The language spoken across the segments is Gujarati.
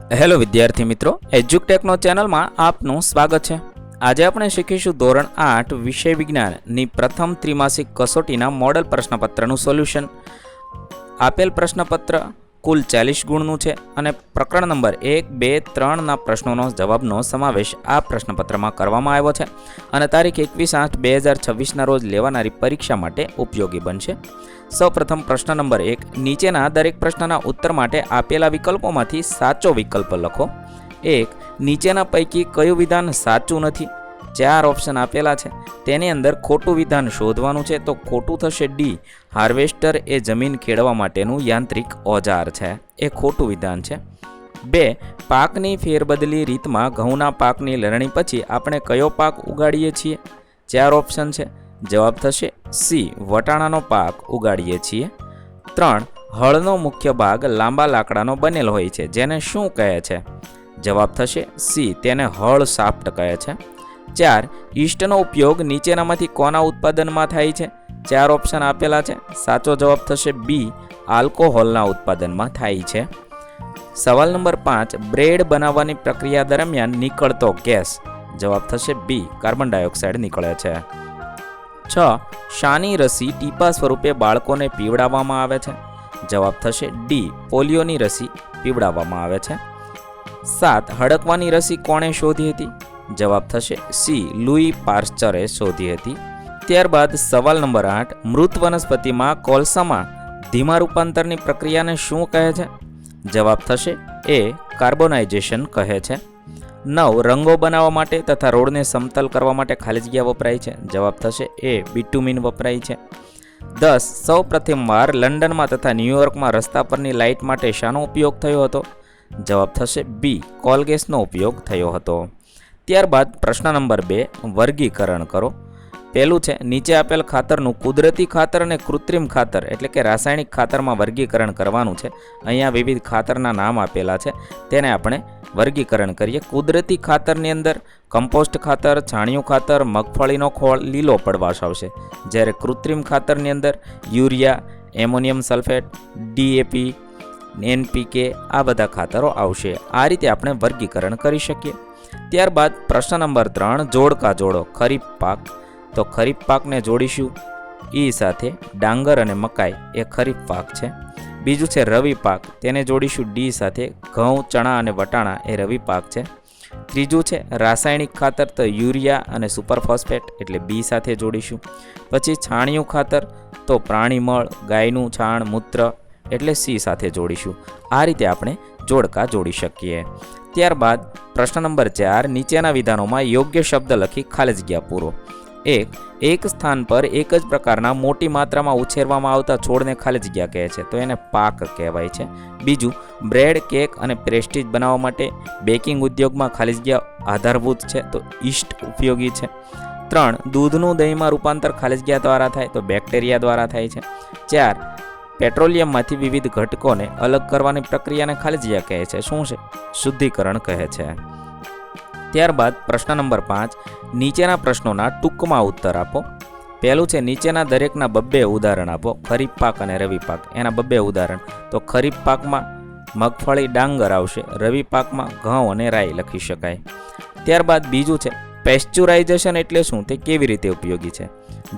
હેલો વિદ્યાર્થી મિત્રો, એજ્યુકટેકનો ચેનલમાં આપનું સ્વાગત છે। આજે આપણે શીખીશું ધોરણ 8 વિષય વિજ્ઞાનની પ્રથમ ત્રિમાસિક કસોટીના મોડલ પ્રશ્નપત્રનું સોલ્યુશન। આપેલ પ્રશ્નપત્ર કુલ 40 ગુણનું છે અને પ્રકરણ નંબર 1, 2, 3ના પ્રશ્નોનો જવાબનો સમાવેશ આ પ્રશ્નપત્રમાં કરવામાં આવ્યો છે અને તારીખ 21/8/2026ના રોજ લેવાનારી પરીક્ષા માટે ઉપયોગી બનશે। સૌપ્રથમ પ્રશ્ન નંબર 1, નીચેના દરેક પ્રશ્નના ઉત્તર માટે આપેલા વિકલ્પોમાંથી સાચો વિકલ્પ લખો। 1. નીચેના પૈકી કયું વિધાન સાચું નથી? 4 ઓપ્શન આપેલા છે, તેની અંદર ખોટું વિધાન શોધવાનું છે, તો ખોટું થશે ડી, હાર્વેસ્ટર એ જમીન ખેડવા માટેનું યાંત્રિક ઓજાર છે, એ ખોટું વિધાન છે। 2. પાકની ફેરબદલી રીતમાં ઘઉંના પાકની લણણી પછી આપણે કયો પાક ઉગાડીએ છીએ? 4 ઓપ્શન છે, જવાબ થશે સી, વટાણાનો પાક ઉગાડીએ છીએ। 3. હળનો મુખ્ય ભાગ લાંબા લાકડાનો બનેલ હોય છે, જેને શું કહે છે? જવાબ થશે સી, તેને હળ સાફ્ટ કહે છે। 4. ઈસ્ટનો ઉપયોગ નીચેનામાંથી કોના ઉત્પાદનમાં થાય છે? 4 ઓપ્શન આપેલા છે, સાચો જવાબ થશે બી, આલ્કોહોલના ઉત્પાદનમાં થાય છે। સવાલ નંબર 5, બ્રેડ બનાવવાની પ્રક્રિયા દરમિયાન નીકળતો ગેસ? જવાબ થશે બી, કાર્બન ડાયોક્સાઇડ નીકળે છે। 6. શાની રસી ટીપા સ્વરૂપે બાળકોને પીવડાવવામાં આવે છે? જવાબ થશે ડી, પોલિયોની રસી પીવડાવવામાં આવે છે। 7. હડકવાની રસી કોણે શોધી હતી? જવાબ થશે સી, લુઈ પાસ્ચરે શોધી હતી। ત્યારબાદ સવાલ નંબર 8, મૃત વનસ્પતિમાં કોલસામાં ધીમા રૂપાંતરની પ્રક્રિયાને શું કહે છે? જવાબ થશે એ, કાર્બોનાઇઝેશન કહે છે। 9. રંગો બનાવવા માટે તથા રોડને સમતલ કરવા માટે ખાલી જગ્યા વપરાય છે? જવાબ થશે એ, બિટુમિન વપરાય છે। 10. સૌ પ્રથમવાર લંડનમાં તથા ન્યૂયોર્કમાં રસ્તા પરની લાઇટ માટે શાનો ઉપયોગ થયો હતો? જવાબ થશે બી, કોલગેસનો ઉપયોગ થયો હતો। ત્યારબાદ પ્રશ્ન નંબર 2, વર્ગીકરણ કરો। પહેલું છે, નીચે આપેલ ખાતરનું કુદરતી ખાતર અને કૃત્રિમ ખાતર એટલે કે રાસાયણિક ખાતરમાં વર્ગીકરણ કરવાનું છે। અહીંયા વિવિધ ખાતરના નામ આપેલા છે, તેને આપણે વર્ગીકરણ કરીએ। કુદરતી ખાતરની અંદર કમ્પોસ્ટ ખાતર, છાણિયું ખાતર, મગફળીનો ખોળ, લીલો પડવાશ આવશે, જ્યારે કૃત્રિમ ખાતરની અંદર urea, ammonium sulphate, DAP, NPK આ બધા ખાતરો આવશે। આ રીતે આપણે વર્ગીકરણ કરી શકીએ। ત્યારબાદ પ્રશ્ન નંબર 3, જોડકા જોડો। ખરીફ પાક, તો ખરીફ પાકને જોડીશું ઈ સાથે, ડાંગર અને મકાઈ એ ખરીફ પાક છે। બીજું છે રવિ પાક, તેને જોડીશું ડી સાથે, ઘઉં, ચણા અને વટાણા એ રવિ પાક છે। ત્રીજું છે રાસાયણિક ખાતર, તો યુરિયા અને સુપર ફોસ્ફેટ એટલે બી સાથે જોડીશું। પછી છાણિયું ખાતર, તો પ્રાણી મળ, ગાયનું છાણ, મૂત્ર એટલે સી સાથે જોડીશું। આ રીતે આપણે જોડકા જોડી શકીએ। ત્યારબાદ પ્રશ્ન નંબર 4, નીચેના વિધાનોમાં યોગ્ય શબ્દ લખી ખાલી જગ્યા પૂરો। 1. એક સ્થાન પર એક જ પ્રકારના મોટી માત્રામાં ઉછેરવામાં આવતા છોડને ખાલી જગ્યા કહે છે, તો એને પાક કહેવાય છે। બીજું, બ્રેડ, કેક અને પ્રેસ્ટીજ બનાવવા માટે બેકિંગ ઉદ્યોગમાં ખાલી જગ્યા આધારભૂત છે, તો ઈસ્ટ ઉપયોગી છે। 3. દૂધનું દહીંમાં રૂપાંતર ખાલી જગ્યા દ્વારા થાય, તો બેક્ટેરિયા દ્વારા થાય છે। 4. પેટ્રોલિયમમાંથી વિવિધ ઘટકોને અલગ કરવાની પ્રક્રિયાને ખાલી જગ્યા કહે છે, શું છે? શુદ્ધિકરણ કહે છે। ત્યારબાદ પ્રશ્ન નંબર 5, નીચેના પ્રશ્નોના ટૂંકમાં ઉત્તર આપો। પહેલું છે, નીચેના દરેકના 2 ઉદાહરણ આપો। ખરીફ પાક અને રવિ પાક, એના 2 ઉદાહરણ, તો ખરીફ પાકમાં મગફળી, ડાંગર આવશે, રવિ પાકમાં ઘઉં અને રાઈ લખી શકાય। ત્યારબાદ બીજું છે, પેસ્ચ્યુરાઇઝેશન એટલે શું, તે કેવી રીતે ઉપયોગી છે?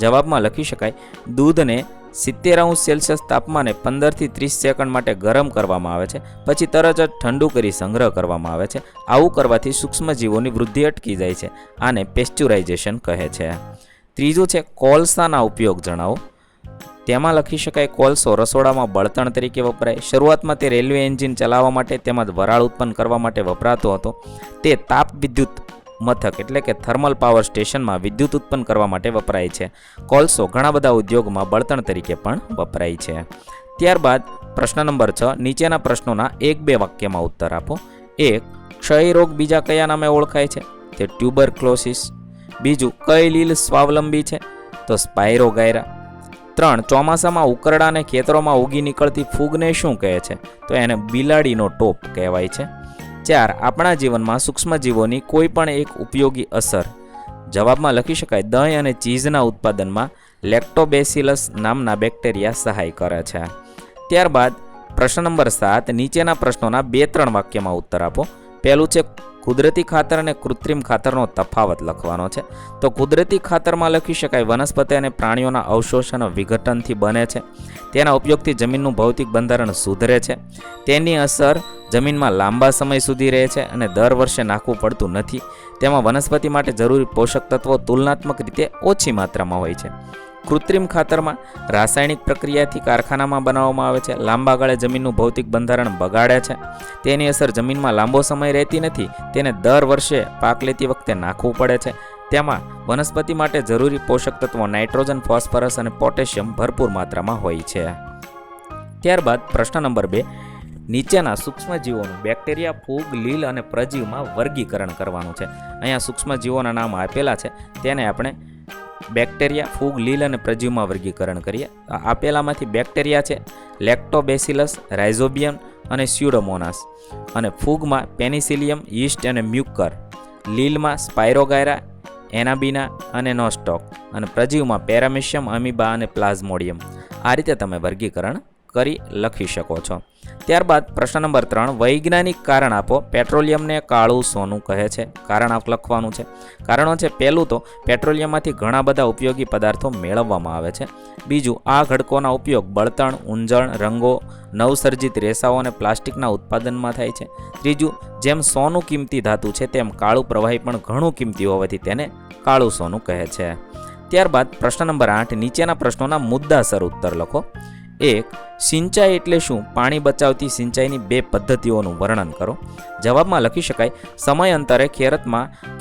જવાબમાં લખી શકાય, દૂધને 70°C તાપમાને 15 થી 30 સેકન્ડ માટે ગરમ કરવામાં આવે છે, પછી તરત જ ઠંડુ કરી સંગ્રહ કરવામાં આવે છે। આવું કરવાથી સૂક્ષ્મજીવોની વૃદ્ધિ અટકી જાય છે, આને પેસ્ચ્યુરાઇઝેશન કહે છે। ત્રીજું છે, કોલસાના ઉપયોગ જણાવો। તેમાં લખી શકાય, કોલસો રસોડામાં બળતણ તરીકે વપરાય। શરૂઆતમાં તે રેલવે એન્જિન ચલાવવા માટે તેમજ વરાળ ઉત્પન્ન કરવા માટે વપરાતો હતો। તે તાપ વિદ્યુત મથક એટલે કે થર્મલ પાવર સ્ટેશનમાં વિદ્યુત ઉત્પન્ન કરવા માટે વપરાય છે। કોલસો ઘણા બધા ઉદ્યોગમાં બળતણ તરીકે પણ વપરાય છે। ત્યારબાદ પ્રશ્ન નંબર 6, નીચેના પ્રશ્નોના 1-2 વાક્યમાં ઉત્તર આપો। 1. ક્ષય રોગ બીજા કયા નામે ઓળખાય છે? તે ટ્યુબરક્લોસિસ। બીજું, કઈ લીલ સ્વાવલંબી છે? તો સ્પાયરોગાયરા। 3. ચોમાસામાં ઉકરડાને ખેતરોમાં ઉગી નીકળતી ફૂગને શું કહે છે? તો એને બિલાડીનો ટોપ કહેવાય છે। 4. આપણા જીવનમાં સૂક્ષ્મજીવોની કોઈ પણ એક ઉપયોગી અસર? જવાબમાં લખી શકાય, દહીં અને ચીઝના ઉત્પાદનમાં લેક્ટોબેસિલસ નામના બેક્ટેરિયા સહાય કરે છે। ત્યારબાદ પ્રશ્ન નંબર 7 નીચેના પ્રશ્નોના 2-3 વાક્યમાં ઉત્તર આપો. પહેલું છે કુદરતી ખાતર અને કૃત્રિમ ખાતરનો તફાવત લખવાનો છે. તો કુદરતી ખાતરમાં લખી શકાય વનસ્પતિ અને પ્રાણીઓના અવશોષણ વિઘટનથી બને છે. તેના ઉપયોગથી જમીનનું ભૌતિક બંધારણ સુધરે છે. તેની અસર જમીનમાં લાંબા સમય સુધી રહે છે અને દર વર્ષે નાખવું પડતું નથી. તેમાં વનસ્પતિ માટે જરૂરી પોષક તત્વો તુલનાત્મક રીતે ઓછી માત્રામાં હોય છે. કૃત્રિમ ખાતરમાં રાસાયણિક પ્રક્રિયાથી કારખાનામાં બનાવવામાં આવે છે. લાંબા ગાળે જમીનનું ભૌતિક બંધારણ બગાડે છે. તેની અસર જમીનમાં લાંબો સમય રહેતી નથી. તેને દર વર્ષે પાક લેતી વખતે નાખવું પડે છે. તેમાં વનસ્પતિ માટે જરૂરી પોષક તત્વો નાઇટ્રોજન, ફોસ્ફરસ અને પોટેશિયમ ભરપૂર માત્રામાં હોય છે. ત્યારબાદ પ્રશ્ન નંબર 2 નીચેના સૂક્ષ્મજીવોનું બેક્ટેરિયા, ફૂગ, લીલ અને પ્રજીવમાં વર્ગીકરણ કરવાનું છે. અહીંયા સૂક્ષ્મજીવોના નામ આપેલા છે, તેને આપણે બેક્ટેરિયા, ફૂગ, લીલ અને પ્રજીવમાં વર્ગીકરણ કરીએ. આપેલામાંથી બેક્ટેરિયા છે લેક્ટોબેસિલસ, રાઇઝોબિયમ અને સ્યુડોમોનાસ, અને ફૂગમાં પેનિસિલિયમ, યીસ્ટ અને મ્યુકર, લીલમાં સ્પાયરોગાયરા, એનાબીના અને નોસ્ટોક, અને પ્રજીવમાં પેરામિશિયમ, અમીબા અને પ્લાઝ્મોડિયમ. આ રીતે તમે વર્ગીકરણ કરી લખી શકો છો. ત્યારબાદ પ્રશ્ન નંબર 3 વૈજ્ઞાનિક કારણ આપો. પેટ્રોલિયમને કાળું સોનું કહે છે. કારણ આપ લખવાનું છે. કારણો છે પહેલું તો પેટ્રોલિયમમાંથી ઘણા બધા ઉપયોગી પદાર્થો મેળવવામાં આવે છે. બીજું, આ ઘટકોના ઉપયોગ બળતણ, ઊંજણ, રંગો, નવસર્જિત રેસાઓ અને પ્લાસ્ટિકના ઉત્પાદનમાં થાય છે. ત્રીજું, જેમ સોનું કિંમતી ધાતુ છે તેમ કાળું પ્રવાહી પણ ઘણું કિંમતી હોવાથી તેને કાળું સોનું કહે છે. ત્યારબાદ પ્રશ્ન નંબર 8 નીચેના પ્રશ્નોના મુદ્દાસર ઉત્તર લખો. 1. સિંચાઈ એટલે શું? પાણી બચાવતી સિંચાઈની 2 પદ્ધતિઓનું વર્ણન કરો. જવાબમાં લખી શકાય સમયાંતરે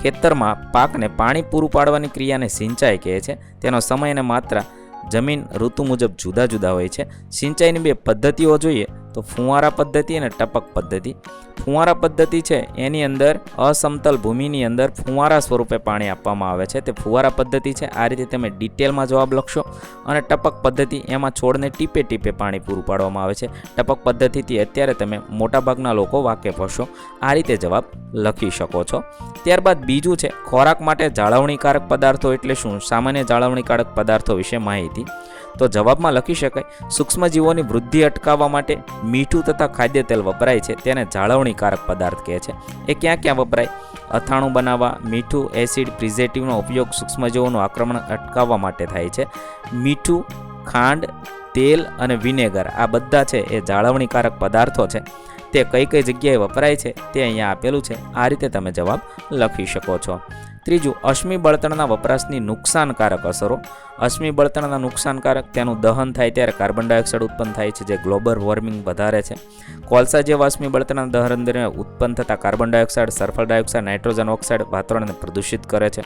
ખેતરમાં પાકને પાણી પૂરું પાડવાની ક્રિયાને સિંચાઈ કહે છે. તેનો સમય અને માત્રા જમીન ઋતુ મુજબ જુદા જુદા હોય છે. સિંચાઈની 2 પદ્ધતિઓ જોઈએ તો ફુવારા પદ્ધતિ અને ટપક પદ્ધતિ. ફુવારા પદ્ધતિ છે એની અંદર અસમતલ ભૂમિની અંદર ફુવારા સ્વરૂપે પાણી આપવામાં આવે છે, તે ફુવારા પદ્ધતિ છે. આ રીતે તમે ડિટેલમાં જવાબ લખશો. અને ટપક પદ્ધતિ, એમાં છોડને ટીપે ટીપે પાણી પૂરું પાડવામાં આવે છે. ટપક પદ્ધતિથી અત્યારે તમે મોટાભાગના લોકો વાકેફ હશો. આ રીતે જવાબ લખી શકો છો. ત્યારબાદ બીજું છે ખોરાક માટે જાળવણીકારક પદાર્થો એટલે શું? સામાન્ય જાળવણીકારક પદાર્થો વિશે માહિતી. તો જવાબમાં લખી શકાય સૂક્ષ્મજીવોની વૃદ્ધિ અટકાવવા માટે મીઠું તથા ખાદ્ય તેલ વપરાય છે, તેને જાળવણીકારક પદાર્થ કહે છે. એ ક્યાં ક્યાં વપરાય? અથાણું બનાવવા, મીઠું, એસિડ, પ્રિઝર્વેટિવનો ઉપયોગ સૂક્ષ્મજીવોનું આક્રમણ અટકાવવા માટે થાય છે. મીઠું, ખાંડ, તેલ અને વિનેગર આ બધા છે એ જાળવણીકારક પદાર્થો છે. તે કઈ કઈ જગ્યાએ વપરાય છે તે અહીંયા આપેલું છે. આ રીતે તમે જવાબ લખી શકો છો. ત્રીજું, અશ્મિ બળતણના વપરાશની નુકસાનકારક અસરો. અશ્મિ બળતણના નુકસાનકારક, તેનું દહન થાય ત્યારે કાર્બન ડાયોક્સાઇડ ઉત્પન્ન થાય છે, જે ગ્લોબલ વોર્મિંગ વધારે છે. કોલસા જેવા અશ્મિ બળતણના દહન દરમિયાન ઉત્પન્ન થતા carbon dioxide, sulphur dioxide, nitrogen oxide વાતાવરણને પ્રદૂષિત કરે છે.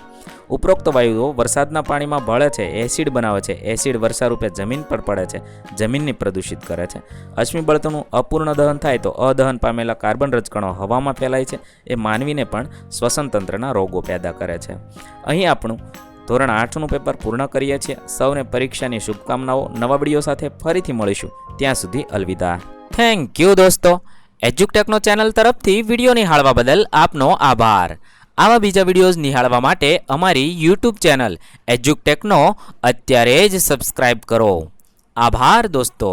ઉપરોક્ત વાયુઓ વરસાદના પાણીમાં ભળે છે, એસિડ બનાવે છે. એસિડ વર્ષારૂપે જમીન પર પડે છે, જમીનને પ્રદૂષિત કરે છે. અશ્મિ બળતણનું અપૂર્ણ દહન થાય તો અદહન પામેલા કાર્બન રજકણો હવામાં ફેલાય છે. એ માનવીને પણ શ્વસન તંત્રના રોગો પેદા કરે છે. અહીં આપણું ધોરણ 8નું પેપર પૂર્ણ કરીએ છીએ. સૌને પરીક્ષાની શુભકામનાઓ. નવા વિડીયો સાથે ફરીથી મળીશું. ત્યાં સુધી અલવિદા. થેન્ક યુ દોસ્તો. એજ્યુકટેકનો ચેનલ તરફથી વિડીયો નિહાળવા બદલ આપનો આભાર. આવા બીજા વિડીયોઝ નિહાળવા માટે અમારી યુટ્યુબ ચેનલ એજ્યુકટેકનો અત્યારે જ સબસ્ક્રાઇબ કરો. આભાર દોસ્તો.